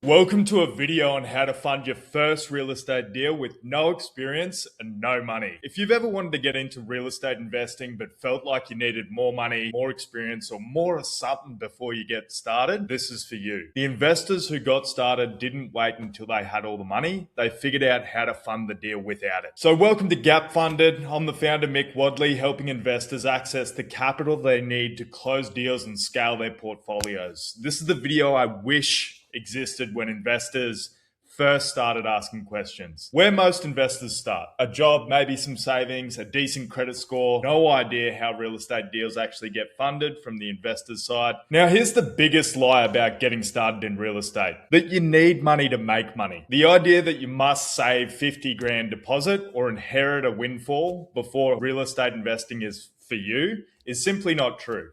Welcome to a video on how to fund your first real estate deal with no experience and no money. If you've ever wanted to get into real estate investing but felt like you needed more money, more experience, or more of something before you get started, this is for you. The investors who got started didn't wait until they had all the money. They figured out how to fund the deal without it. So welcome to Gap Funded. I'm the founder, Mick Wadley, helping investors access the capital they need to close deals and scale their portfolios. This is the video I wish existed when investors first started asking questions. Where most investors start: a job, maybe some savings, a decent credit score, no idea how real estate deals actually get funded from the investor's side. Now, here's the biggest lie about getting started in real estate: that you need money to make money. The idea that you must save 50 grand deposit or inherit a windfall before real estate investing is for you is simply not true.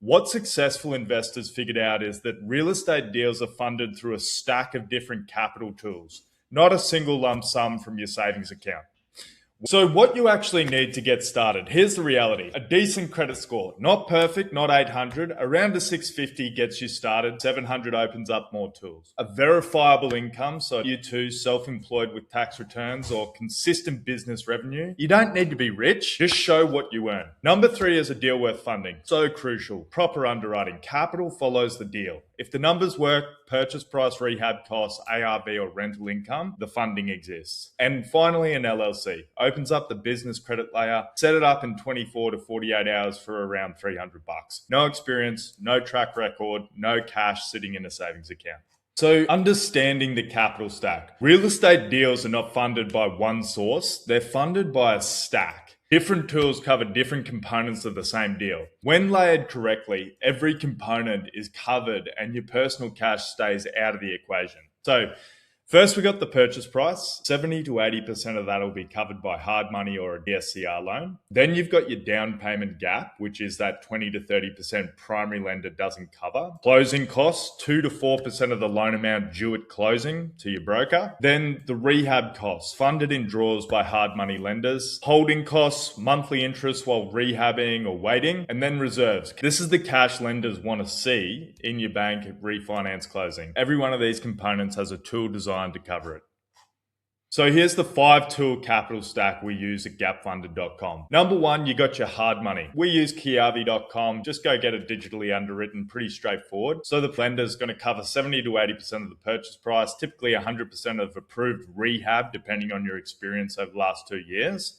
What successful investors figured out is that real estate deals are funded through a stack of different capital tools, not a single lump sum from your savings account. So what you actually need to get started: here's the reality. A decent credit score, not perfect, not 800, around a 650 gets you started. 700 opens up more tools. A verifiable income, so you too self-employed with tax returns or consistent business revenue. You don't need to be rich, just show what you earn. Number 3 is a deal worth funding. So crucial. Proper underwriting. Capital follows the deal. If the numbers work, purchase price, rehab costs, ARV or rental income, the funding exists. And finally, an LLC. Opens up the business credit layer. Set it up in 24 to 48 hours for around $300. No experience, no track record, no cash sitting in a savings account. So understanding the capital stack. Real estate deals are not funded by one source. They're funded by a stack. Different tools cover different components of the same deal. When layered correctly, every component is covered and your personal cash stays out of the equation. So first, we got the purchase price. 70 to 80% of that will be covered by hard money or a DSCR loan. Then you've got your down payment gap, which is that 20 to 30% primary lender doesn't cover. Closing costs, 2 to 4% of the loan amount due at closing to your broker. Then the rehab costs, funded in draws by hard money lenders. Holding costs, monthly interest while rehabbing or waiting. And then reserves. This is the cash lenders want to see in your bank at refinance closing. Every one of these components has a tool designed to cover it. So here's the 5-tool capital stack we use at gapfunded.com. Number 1, you got your hard money. We use Kiavi.com. Just go get it digitally underwritten, pretty straightforward. So the lender is going to cover 70 to 80% of the purchase price, typically 100% of approved rehab, depending on your experience over the last 2 years.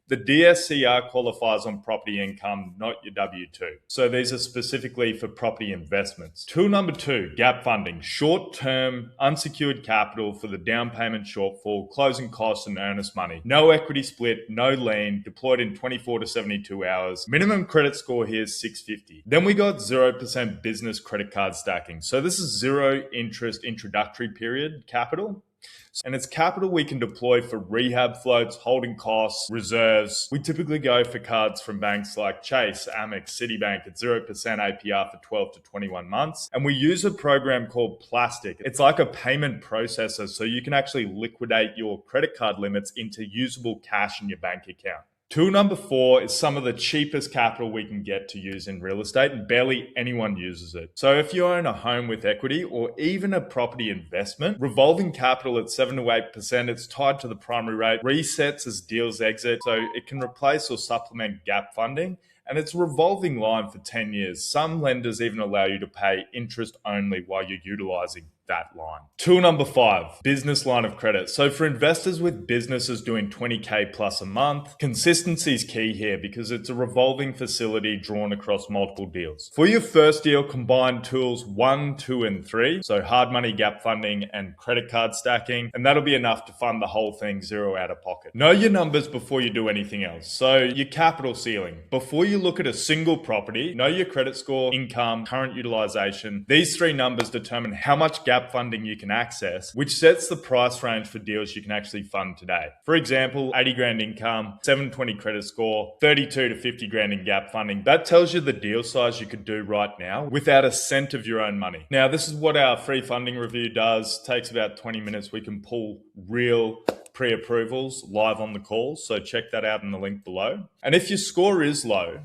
The DSCR qualifies on property income, not your W-2. So these are specifically for property investments. Tool number 2, gap funding. Short-term, unsecured capital for the down payment shortfall, closing costs, and earnest money. No equity split, no lien, deployed in 24 to 72 hours. Minimum credit score here is 650. Then we got 0% business credit card stacking. So this is zero interest introductory period capital. And it's capital we can deploy for rehab floats, holding costs, reserves. We typically go for cards from banks like Chase, Amex, Citibank at 0% APR for 12 to 21 months. And we use a program called Plastic. It's like a payment processor, so you can actually liquidate your credit card limits into usable cash in your bank account. Tool number 4 is some of the cheapest capital we can get to use in real estate, and barely anyone uses it. So if you own a home with equity or even a property investment, revolving capital at 7 to 8%, it's tied to the primary rate, resets as deals exit, so it can replace or supplement gap funding. And it's a revolving line for 10 years. Some lenders even allow you to pay interest only while you're utilizing that line. Tool number 5, business line of credit. So for investors with businesses doing 20K plus a month, consistency is key here because it's a revolving facility drawn across multiple deals. For your first deal, combine tools 1, 2, and 3. So hard money, gap funding, and credit card stacking. And that'll be enough to fund the whole thing zero out of pocket. Know your numbers before you do anything else. So your capital ceiling. Before you look at a single property, know your credit score, income, current utilization. These 3 numbers determine how much gap funding you can access, which sets the price range for deals you can actually fund today. For example, 80 grand income, 720 credit score, 32 to 50 grand in gap funding. That tells you the deal size you could do right now without a cent of your own money. Now, this is what our free funding review does. It takes about 20 minutes. We can pull real pre-approvals live on the call. So check that out in the link below. And if your score is low,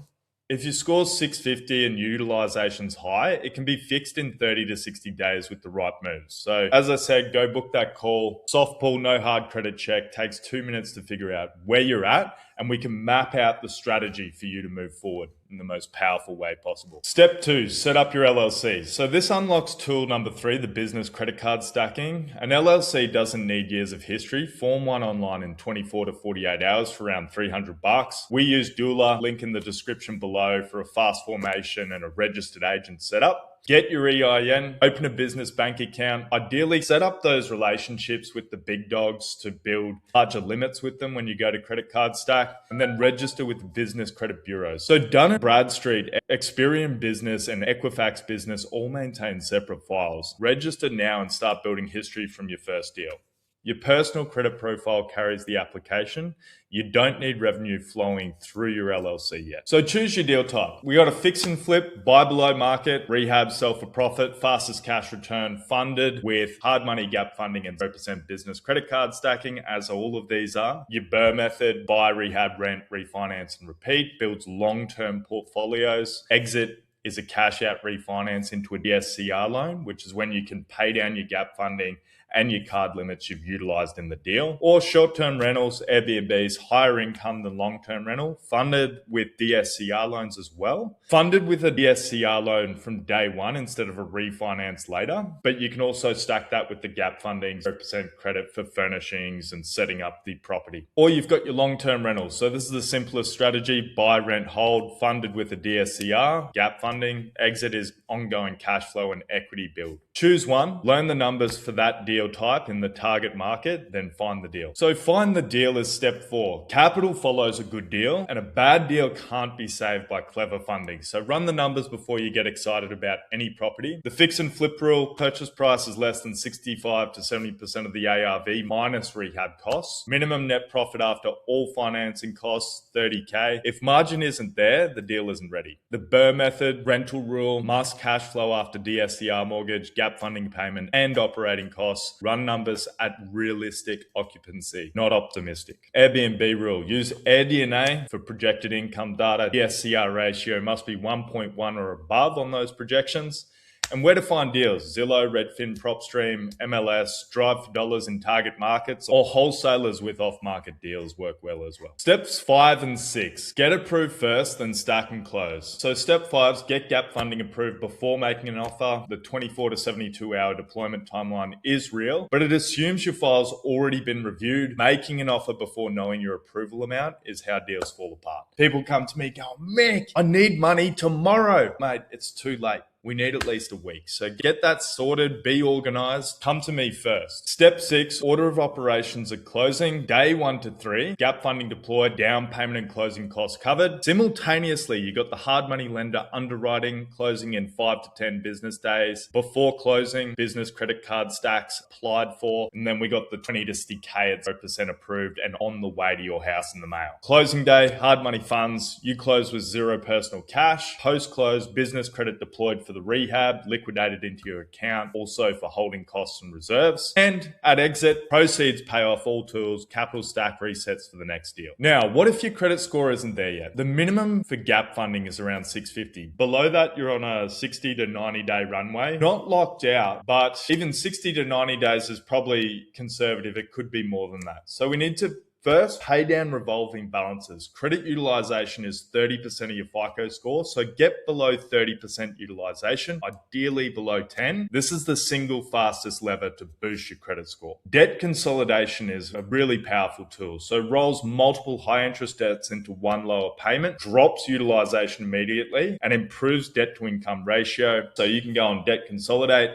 If your score's 650 and utilization's high, it can be fixed in 30 to 60 days with the right moves. So as I said, go book that call. Soft pull, no hard credit check, takes 2 minutes to figure out where you're at, and we can map out the strategy for you to move forward in the most powerful way possible. Step 2, set up your LLC. So this unlocks tool number 3, the business credit card stacking. An LLC doesn't need years of history. Form one online in 24 to 48 hours for around $300. We use Doola, link in the description below, for a fast formation and a registered agent setup. Get your EIN, open a business bank account. Ideally, set up those relationships with the big dogs to build larger limits with them when you go to credit card stack, and then register with the business credit bureaus. So Dun & Bradstreet, Experian Business, and Equifax Business all maintain separate files. Register now and start building history from your first deal. Your personal credit profile carries the application. You don't need revenue flowing through your LLC yet. So choose your deal type. We got a fix and flip, buy below market, rehab, sell for profit, fastest cash return, funded with hard money gap funding and 0% business credit card stacking, as all of these are. Your BRRRR method, buy, rehab, rent, refinance, and repeat, builds long-term portfolios. Exit is a cash out refinance into a DSCR loan, which is when you can pay down your gap funding and your card limits you've utilized in the deal. Or short-term rentals, Airbnbs, higher income than long-term rental, funded with DSCR loans as well. Funded with a DSCR loan from day one instead of a refinance later. But you can also stack that with the gap funding, 0% credit for furnishings and setting up the property. Or you've got your long-term rentals. So this is the simplest strategy: buy, rent, hold, funded with a DSCR, gap funding. Exit is ongoing cash flow and equity build. Choose one, learn the numbers for that deal type in the target market, then find the deal. So find the deal is step 4. Capital follows a good deal, and a bad deal can't be saved by clever funding. So run the numbers before you get excited about any property. The fix and flip rule: purchase price is less than 65 to 70% of the ARV minus rehab costs. Minimum net profit after all financing costs, $30K. If margin isn't there, the deal isn't ready. The BRRRR method, rental rule: must cash flow after DSCR mortgage, gap funding payment, and operating costs. Run numbers at realistic occupancy, not optimistic. Airbnb rule: use AirDNA for projected income data. DSCR ratio must be 1.1 or above on those projections. And where to find deals: Zillow, Redfin, PropStream, MLS, Drive for Dollars in target markets, or wholesalers with off-market deals work well as well. Steps 5 and 6. Get approved first, then stack and close. So step 5 is get gap funding approved before making an offer. The 24 to 72 hour deployment timeline is real, but it assumes your file's already been reviewed. Making an offer before knowing your approval amount is how deals fall apart. People come to me going, "Mick, I need money tomorrow." Mate, it's too late. We need at least a week. So get that sorted, be organized, come to me first. Step 6, order of operations at closing, day 1 to 3, gap funding deployed, down payment and closing costs covered. Simultaneously, you got the hard money lender underwriting, closing in 5 to 10 business days. Before closing, business credit card stacks applied for, and then we got the 20 to 60K at 0% approved and on the way to your house in the mail. Closing day, hard money funds, you close with 0 personal cash. Post-close, business credit deployed for the rehab, liquidated into your account, also for holding costs and reserves. And at exit, proceeds pay off all tools, capital stack resets for the next deal. Now, what if your credit score isn't there yet? The minimum for gap funding is around 650. Below that, you're on a 60 to 90 day runway. Not locked out, but even 60 to 90 days is probably conservative. It could be more than that. So we need to first pay down revolving balances. Credit utilization is 30% of your FICO score, so get below 30% utilization, ideally below 10. This is the single fastest lever to boost your credit score. Debt consolidation is a really powerful tool. So rolls multiple high interest debts into one lower payment, drops utilization immediately, and improves debt to income ratio. So you can go on debt consolidate,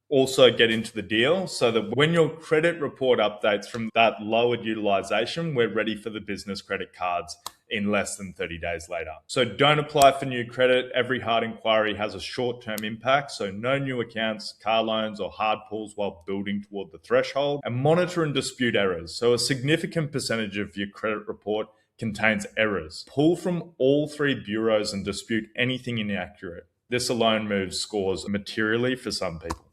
also get into the deal, so that when your credit report updates from that lowered utilization, we're ready for the business credit cards in less than 30 days later. So don't apply for new credit. Every hard inquiry has a short-term impact, so no new accounts, car loans, or hard pulls while building toward the threshold. And monitor and dispute errors. So a significant percentage of your credit report contains errors. Pull from all 3 bureaus and dispute anything inaccurate. This alone moves scores materially for some people.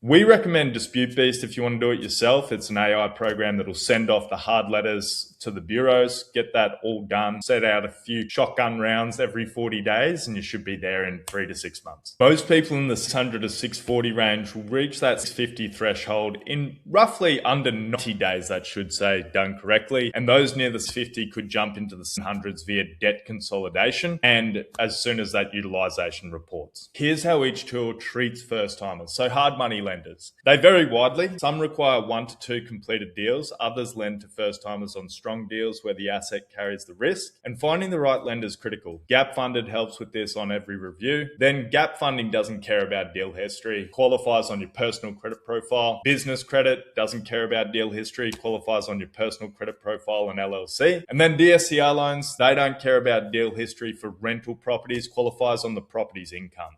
We recommend Dispute Beast if you want to do it yourself. It's an AI program that will send off the hard letters to the bureaus, get that all done, set out a few shotgun rounds every 40 days, and you should be there in 3 to 6 months. Most people in the 600 to 640 range will reach that 650 threshold in roughly under 90 days, that should say, done correctly. And those near the 50 could jump into the 700s via debt consolidation, and as soon as that utilization reports. Here's how each tool treats first timers. So hard money lenders. They vary widely. Some require 1 to 2 completed deals. Others lend to first timers on strong deals where the asset carries the risk. And finding the right lender is critical. Gap funded helps with this on every review. Then gap funding doesn't care about deal history, qualifies on your personal credit profile. Business credit doesn't care about deal history, qualifies on your personal credit profile and LLC. And then DSCR loans, they don't care about deal history for rental properties, qualifies on the property's income.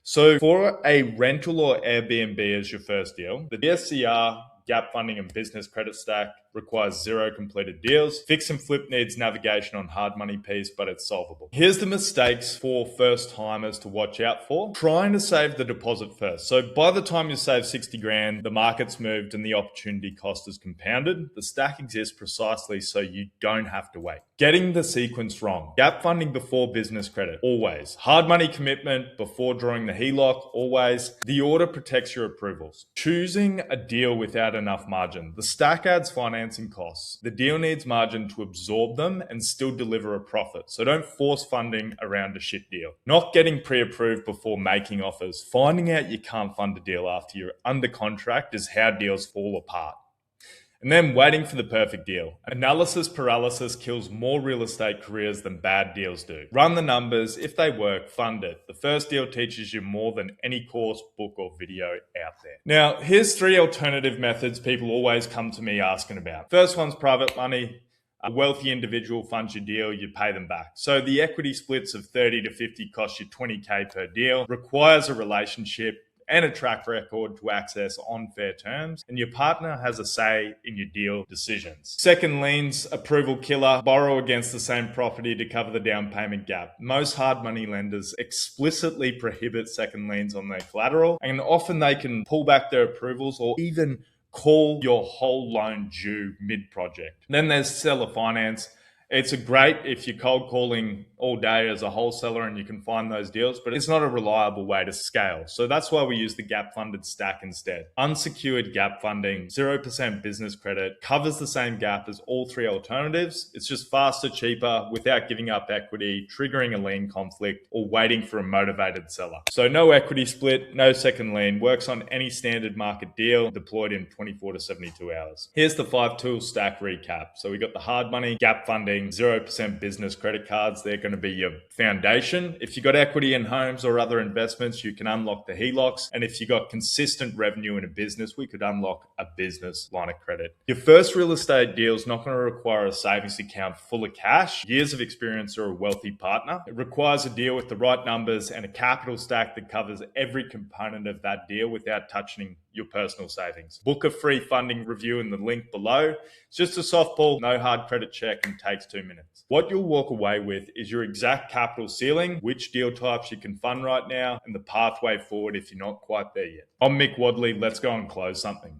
So for a rental or Airbnb as your first deal, the DSCR, gap funding and business credit stack requires 0 completed deals. Fix and flip needs navigation on hard money piece, but it's solvable. Here's the mistakes for first timers to watch out for. Trying to save the deposit first. So by the time you save 60 grand, the market's moved and the opportunity cost is compounded. The stack exists precisely so you don't have to wait. Getting the sequence wrong. Gap funding before business credit, always. Hard money commitment before drawing the HELOC, always. The order protects your approvals. Choosing a deal without enough margin. The stack adds financing costs. The deal needs margin to absorb them and still deliver a profit. So don't force funding around a shit deal. Not getting pre-approved before making offers. Finding out you can't fund a deal after you're under contract is how deals fall apart. And then waiting for the perfect deal. Analysis paralysis kills more real estate careers than bad deals do. Run the numbers. If they work, fund it. The first deal teaches you more than any course, book, or video out there. Now, here's 3 alternative methods people always come to me asking about. First one's private money. A wealthy individual funds your deal, you pay them back. So the equity splits of 30 to 50 cost you 20K per deal, requires a relationship and a track record to access on fair terms, and your partner has a say in your deal decisions. Second liens, approval killer, borrow against the same property to cover the down payment gap. Most hard money lenders explicitly prohibit second liens on their collateral, and often they can pull back their approvals or even call your whole loan due mid-project. Then there's seller finance. It's great if you're cold calling all day as a wholesaler and you can find those deals, but it's not a reliable way to scale. So that's why we use the gap funded stack instead. Unsecured gap funding, 0% business credit, covers the same gap as all 3 alternatives. It's just faster, cheaper, without giving up equity, triggering a lien conflict, or waiting for a motivated seller. So no equity split, no second lien, works on any standard market deal, deployed in 24 to 72 hours. Here's the 5 tool stack recap. So we got the hard money, gap funding, 0% business credit cards. They're going to be your foundation. If you got equity in homes or other investments, you can unlock the HELOCs. And if you got consistent revenue in a business, we could unlock a business line of credit. Your first real estate deal is not going to require a savings account full of cash, years of experience, or a wealthy partner. It requires a deal with the right numbers and a capital stack that covers every component of that deal without touching your personal savings. Book a free funding review in the link below. It's just a softball, no hard credit check, and takes 2 minutes. What you'll walk away with is your exact capital ceiling, which deal types you can fund right now, and the pathway forward if you're not quite there yet. I'm Mick Wadley. Let's go and close something.